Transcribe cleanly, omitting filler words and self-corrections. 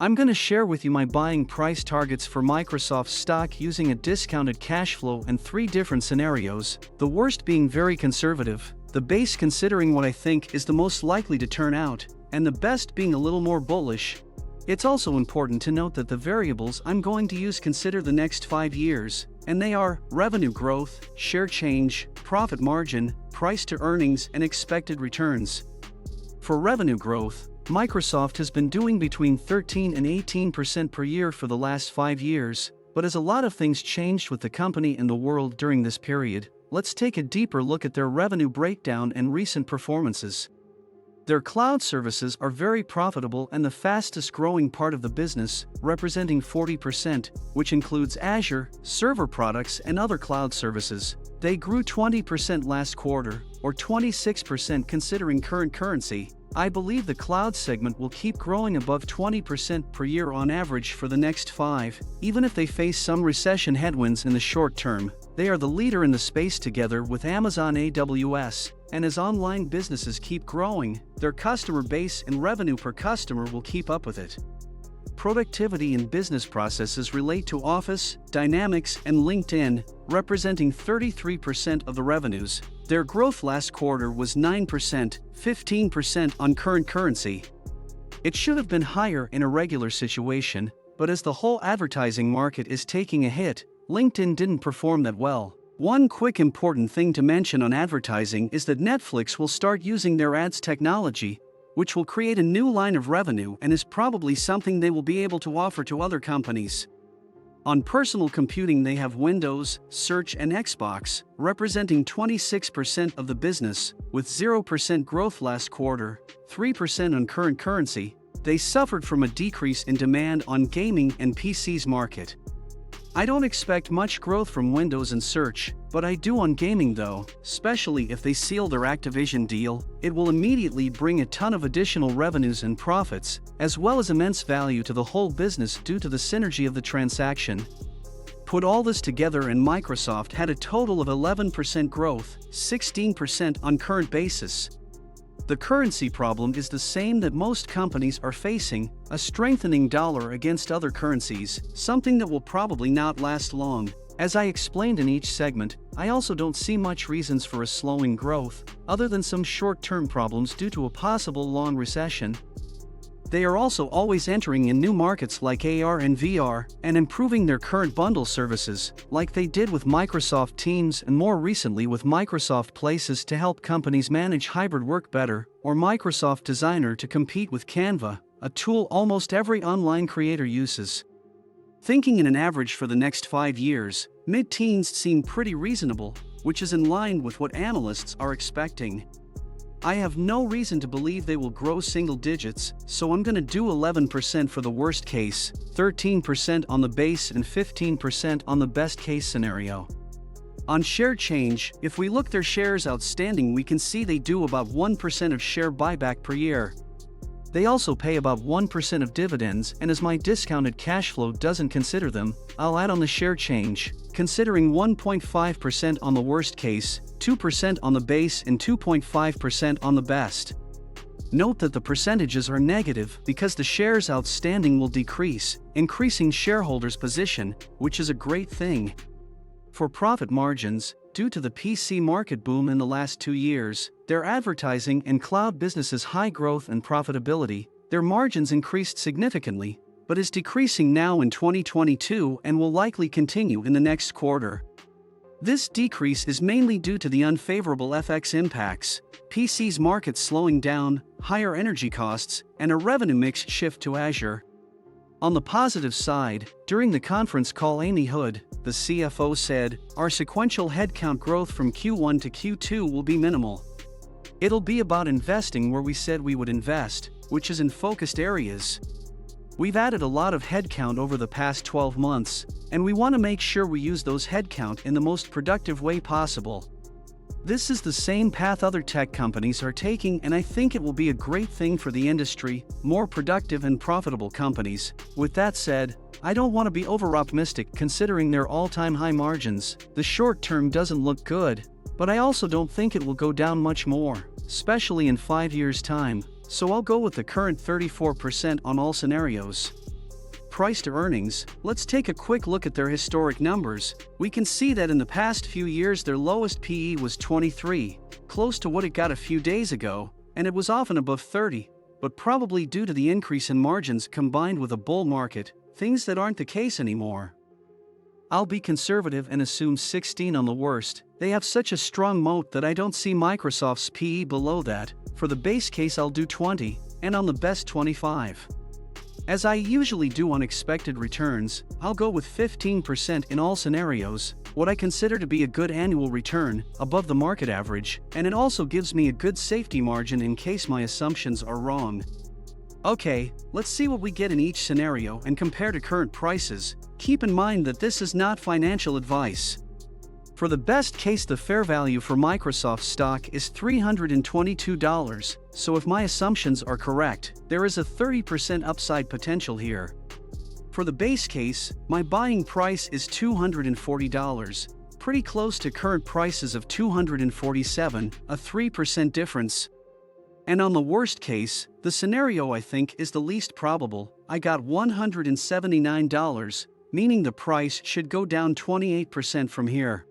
I'm going to share with you my buying price targets for Microsoft stock using a discounted cash flow and 3 different scenarios, the worst being very conservative, the base considering what I think is the most likely to turn out, and the best being a little more bullish. It's also important to note that the variables I'm going to use consider the next 5 years, and they are revenue growth, share change, profit margin, price to earnings, and expected returns. For revenue growth, Microsoft has been doing between 13 and 18% per year for the last 5 years, but as a lot of things changed with the company and the world during this period, let's take a deeper look at their revenue breakdown and recent performances. Their cloud services are very profitable and the fastest growing part of the business, representing 40%, which includes Azure, server products, and other cloud services. They grew 20% last quarter, or 26% considering current currency. I believe the cloud segment will keep growing above 20% per year on average for the next 5, even if they face some recession headwinds in the short term. They are the leader in the space together with Amazon AWS, and as online businesses keep growing, their customer base and revenue per customer will keep up with it. Productivity and business processes relate to Office, Dynamics, and LinkedIn, representing 33% of the revenues. Their growth last quarter was 9%, 15% on current currency. It should have been higher in a regular situation, but as the whole advertising market is taking a hit, LinkedIn didn't perform that well. One quick important thing to mention on advertising is that Netflix will start using their ads technology, which will create a new line of revenue and is probably something they will be able to offer to other companies. On personal computing they have Windows, Search, and Xbox, representing 26% of the business, with 0% growth last quarter, 3% on current currency. They suffered from a decrease in demand on gaming and PCs market. I don't expect much growth from Windows and Search, but I do on gaming though, especially if they seal their Activision deal. It will immediately bring a ton of additional revenues and profits, as well as immense value to the whole business due to the synergy of the transaction. Put all this together and Microsoft had a total of 11% growth, 16% on current basis. The currency problem is the same that most companies are facing, a strengthening dollar against other currencies, something that will probably not last long. As I explained in each segment, I also don't see much reasons for a slowing growth, other than some short-term problems due to a possible long recession. They are also always entering in new markets like AR and VR, and improving their current bundle services, like they did with Microsoft Teams and more recently with Microsoft Places to help companies manage hybrid work better, or Microsoft Designer to compete with Canva, a tool almost every online creator uses. Thinking in an average for the next 5 years, mid-teens seem pretty reasonable, which is in line with what analysts are expecting. I have no reason to believe they will grow single digits, so I'm gonna do 11% for the worst case, 13% on the base and 15% on the best case scenario. On share change, if we look their shares outstanding we can see they do about 1% of share buyback per year. They also pay about 1% of dividends, and as my discounted cash flow doesn't consider them, I'll add on the share change, considering 1.5% on the worst case, 2% on the base and 2.5% on the best. Note that the percentages are negative because the shares outstanding will decrease, increasing shareholders' position, which is a great thing. For profit margins, due to the PC market boom in the last 2 years, their advertising and cloud businesses' high growth and profitability, their margins increased significantly, but is decreasing now in 2022 and will likely continue in the next quarter. This decrease is mainly due to the unfavorable FX impacts, PC's market slowing down, higher energy costs, and a revenue mix shift to Azure. On the positive side, during the conference call Amy Hood, the CFO said, our sequential headcount growth from Q1 to Q2 will be minimal. It'll be about investing where we said we would invest, which is in focused areas. We've added a lot of headcount over the past 12 months, and we want to make sure we use those headcount in the most productive way possible. This is the same path other tech companies are taking, and I think it will be a great thing for the industry, more productive and profitable companies. With that said, I don't want to be over-optimistic considering their all-time high margins. The short term doesn't look good, but I also don't think it will go down much more, especially in 5 years' time, so I'll go with the current 34% on all scenarios. price to earnings, let's take a quick look at their historic numbers. We can see that in the past few years their lowest PE was 23, close to what it got a few days ago, and it was often above 30. But probably due to the increase in margins combined with a bull market, things that aren't the case anymore. I'll be conservative and assume 16 on the worst. They have such a strong moat that I don't see Microsoft's PE below that. For the base case I'll do 20, and on the best 25. As I usually do on expected returns, I'll go with 15% in all scenarios, what I consider to be a good annual return, above the market average, and it also gives me a good safety margin in case my assumptions are wrong. Okay, let's see what we get in each scenario and compare to current prices. Keep in mind that this is not financial advice. For the best case, the fair value for Microsoft stock is $322, so if my assumptions are correct, there is a 30% upside potential here. For the base case, my buying price is $240, pretty close to current prices of $247, a 3% difference. And on the worst case, the scenario I think is the least probable, I got $179, meaning the price should go down 28% from here.